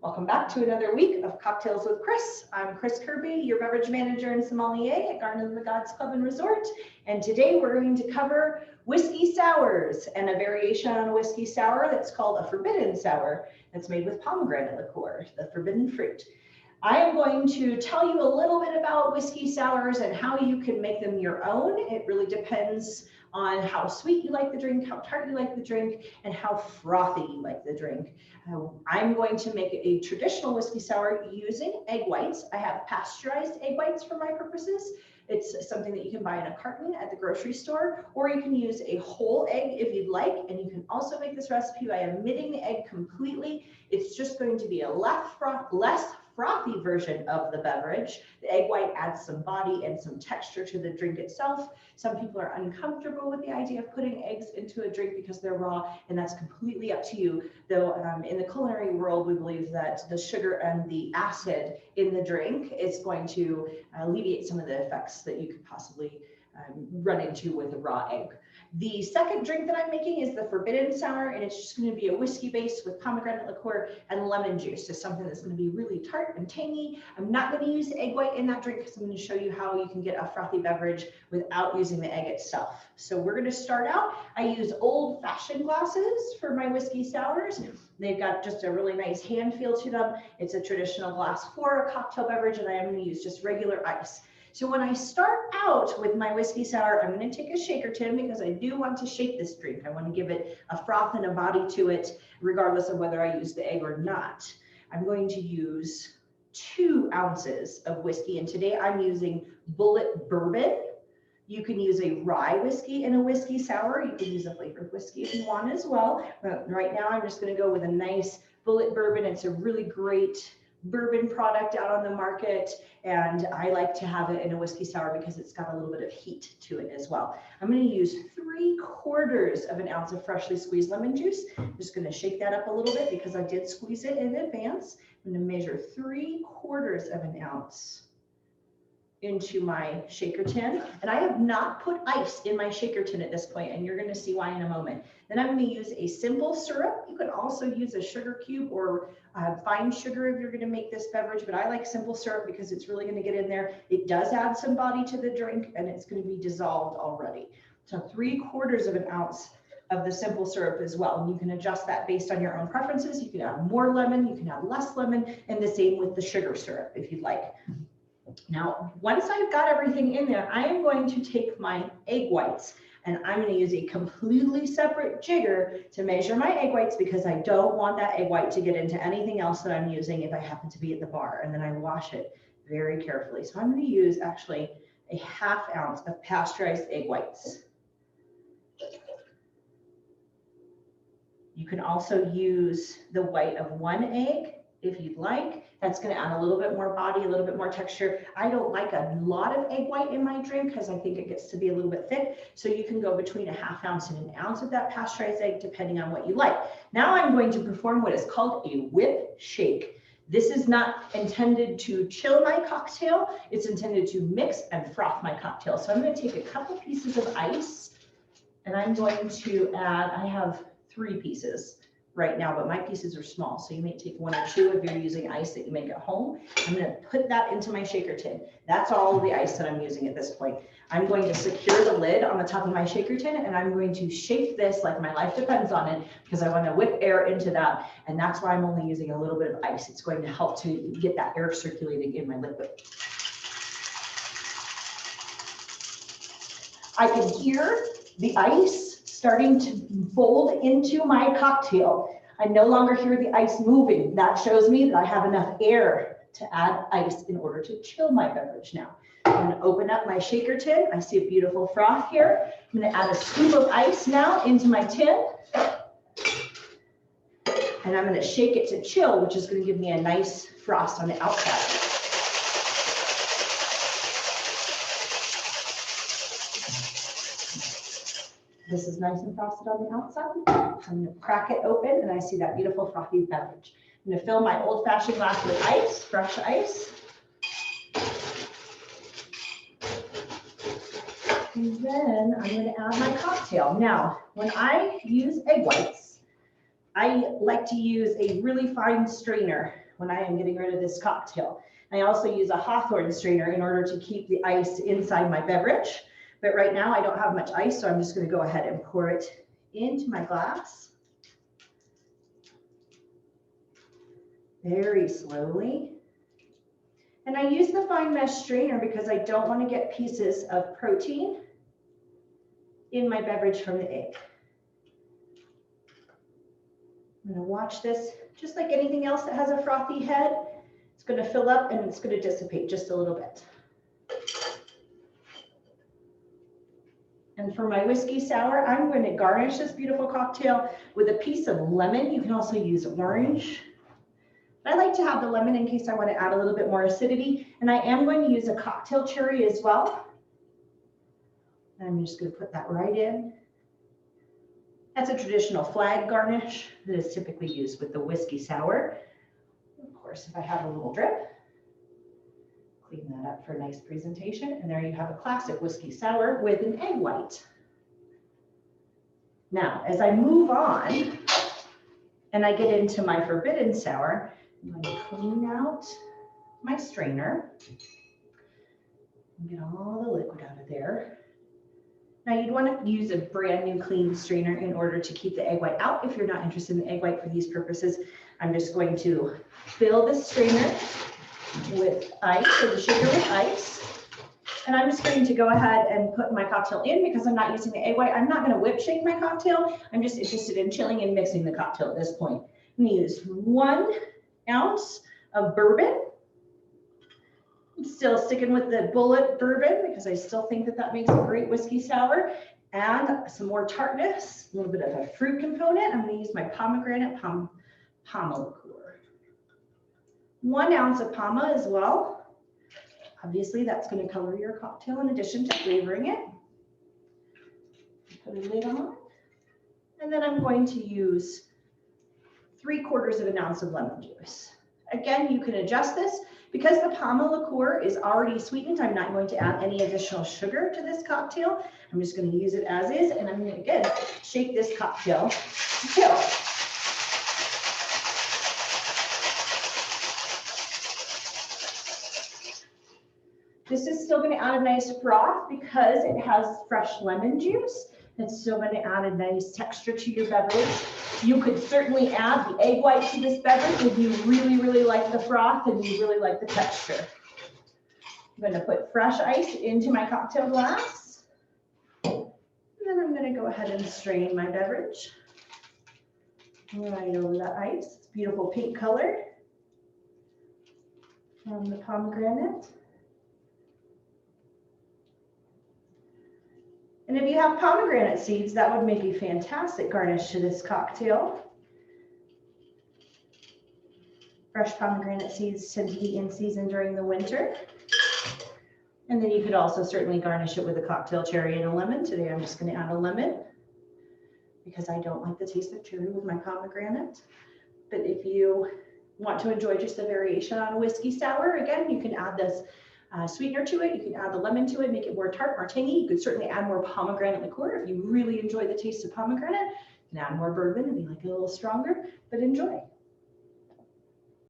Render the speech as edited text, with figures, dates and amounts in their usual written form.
Welcome back to another week of Cocktails with Kris. I'm Kris Kirby, your beverage manager and sommelier at Garden of the Gods Club and Resort. And today we're going to cover whiskey sours and a variation on a whiskey sour that's called a forbidden sour that's made with pomegranate liqueur, the forbidden fruit. I am going to tell you a little bit about whiskey sours and how you can make them your own. It really depends on how sweet you like the drink, how tart you like the drink, and how frothy you like the drink. I'm going to make a traditional whiskey sour using egg whites. I have pasteurized egg whites for my purposes. It's something that you can buy in a carton at the grocery store, or you can use a whole egg if you'd like. And you can also make this recipe by omitting the egg completely. It's just going to be a less frothy version of the beverage. The egg white adds some body and some texture to the drink itself. Some people are uncomfortable with the idea of putting eggs into a drink because they're raw, and that's completely up to you. Though in the culinary world, we believe that the sugar and the acid in the drink is going to alleviate some of the effects that you could possibly run into with a raw egg. The second drink that I'm making is the forbidden sour, and it's just going to be a whiskey base with pomegranate liqueur and lemon juice. It's something that's going to be really tart and tangy. I'm not going to use egg white in that drink because I'm going to show you how you can get a frothy beverage without using the egg itself. So we're going to start out. I use old-fashioned glasses for my whiskey sours. They've got just a really nice hand feel to them. It's a traditional glass for a cocktail beverage, and I am going to use just regular ice. So when I start out with my whiskey sour, I'm going to take a shaker tin because I do want to shake this drink. I want to give it a froth and a body to it, regardless of whether I use the egg or not. I'm going to use 2 ounces of whiskey, and today I'm using bullet bourbon. You can use a rye whiskey in a whiskey sour. You can use a flavored whiskey if you want as well. But right now, I'm just going to go with a nice bullet bourbon. It's a really great bourbon product out on the market, and I like to have it in a whiskey sour because it's got a little bit of heat to it as well. I'm going to use 3/4 of an ounce of freshly squeezed lemon juice. I'm just going to shake that up a little bit because I did squeeze it in advance. I'm going to measure 3/4 of an ounce into my shaker tin, and I have not put ice in my shaker tin at this point, and you're going to see why in a moment. Then I'm going to use a simple syrup. You could also use a sugar cube or fine sugar if you're going to make this beverage, but I like simple syrup because it's really going to get in there. It does add some body to the drink, and it's going to be dissolved already. So 3/4 of an ounce of the simple syrup as well. And you can adjust that based on your own preferences. You can add more lemon, you can add less lemon, and the same with the sugar syrup if you'd like. Now, once I've got everything in there, I am going to take my egg whites, and I'm going to use a completely separate jigger to measure my egg whites because I don't want that egg white to get into anything else that I'm using if I happen to be at the bar, and then I wash it very carefully. So I'm going to use actually a 1/2 ounce of pasteurized egg whites. You can also use the white of 1 egg if you'd like. That's going to add a little bit more body, a little bit more texture. I don't like a lot of egg white in my drink because I think it gets to be a little bit thick. So you can go between a 1/2 ounce and an ounce of that pasteurized egg, depending on what you like. Now I'm going to perform what is called a whip shake. This is not intended to chill my cocktail. It's intended to mix and froth my cocktail. So I'm going to take a couple pieces of ice, and I'm going to add, I have 3 pieces right now, but my pieces are small, so you may take 1 or 2 if you're using ice that you make at home. I'm going to put that into my shaker tin. That's all of the ice that I'm using at this point. I'm going to secure the lid on the top of my shaker tin, and I'm going to shake this like my life depends on it because I want to whip air into that, and that's why I'm only using a little bit of ice. It's going to help to get that air circulating in my liquid. I can hear the ice starting to fold into my cocktail. I no longer hear the ice moving. That shows me that I have enough air to add ice in order to chill my beverage now. I'm going to open up my shaker tin. I see a beautiful froth here. I'm going to add a scoop of ice now into my tin. And I'm going to shake it to chill, which is going to give me a nice frost on the outside. This is nice and frosted on the outside. I'm going to crack it open, and I see that beautiful frothy beverage. I'm going to fill my old-fashioned glass with ice, fresh ice. And then I'm going to add my cocktail. Now, when I use egg whites, I like to use a really fine strainer when I am getting rid of this cocktail. I also use a hawthorne strainer in order to keep the ice inside my beverage. But right now I don't have much ice, so I'm just going to go ahead and pour it into my glass. Very slowly. And I use the fine mesh strainer because I don't want to get pieces of protein in my beverage from the egg. I'm going to watch this, just like anything else that has a frothy head. It's going to fill up and it's going to dissipate just a little bit. And for my whiskey sour, I'm going to garnish this beautiful cocktail with a piece of lemon. You can also use orange. I like to have the lemon in case I want to add a little bit more acidity. And I am going to use a cocktail cherry as well. I'm just going to put that right in. That's a traditional flag garnish that is typically used with the whiskey sour. Of course, if I have a little drip, clean that up for a nice presentation. And there you have a classic whiskey sour with an egg white. Now, as I move on and I get into my forbidden sour, I'm going to clean out my strainer and get all the liquid out of there. Now you'd want to use a brand new clean strainer in order to keep the egg white out. If you're not interested in the egg white for these purposes, I'm just going to fill the strainer with ice, or the sugar with ice. And I'm just going to go ahead and put my cocktail in because I'm not using the egg white. I'm not going to whip shake my cocktail. I'm just interested in chilling and mixing the cocktail at this point. I'm going to use 1 ounce of bourbon. I'm still sticking with the bullet bourbon because I still think that that makes a great whiskey sour. And some more tartness, a little bit of a fruit component. I'm going to use my pomegranate Pama liqueur. 1 ounce of Pama as well. Obviously, that's going to color your cocktail in addition to flavoring it. Put a lid on. And then I'm going to use 3/4 of an ounce of lemon juice. Again, you can adjust this. Because the Pama liqueur is already sweetened, I'm not going to add any additional sugar to this cocktail. I'm just going to use it as is, and I'm going to, again, shake this cocktail till. This is still going to add a nice froth because it has fresh lemon juice. It's still going to add a nice texture to your beverage. You could certainly add the egg white to this beverage if you really, really like the froth and you really like the texture. I'm going to put fresh ice into my cocktail glass. And then I'm going to go ahead and strain my beverage right over the ice. It's beautiful pink color from the pomegranate. And if you have pomegranate seeds, that would make a fantastic garnish to this cocktail. Fresh pomegranate seeds tend to be in season during the winter. And then you could also certainly garnish it with a cocktail cherry and a lemon. Today I'm just going to add a lemon because I don't like the taste of cherry with my pomegranate. But if you want to enjoy just a variation on a whiskey sour, again, you can add this sweetener to it. You can add the lemon to it, make it more tart, more tangy. You could certainly add more pomegranate liqueur if you really enjoy the taste of pomegranate. You can add more bourbon if you like it a little stronger, but enjoy.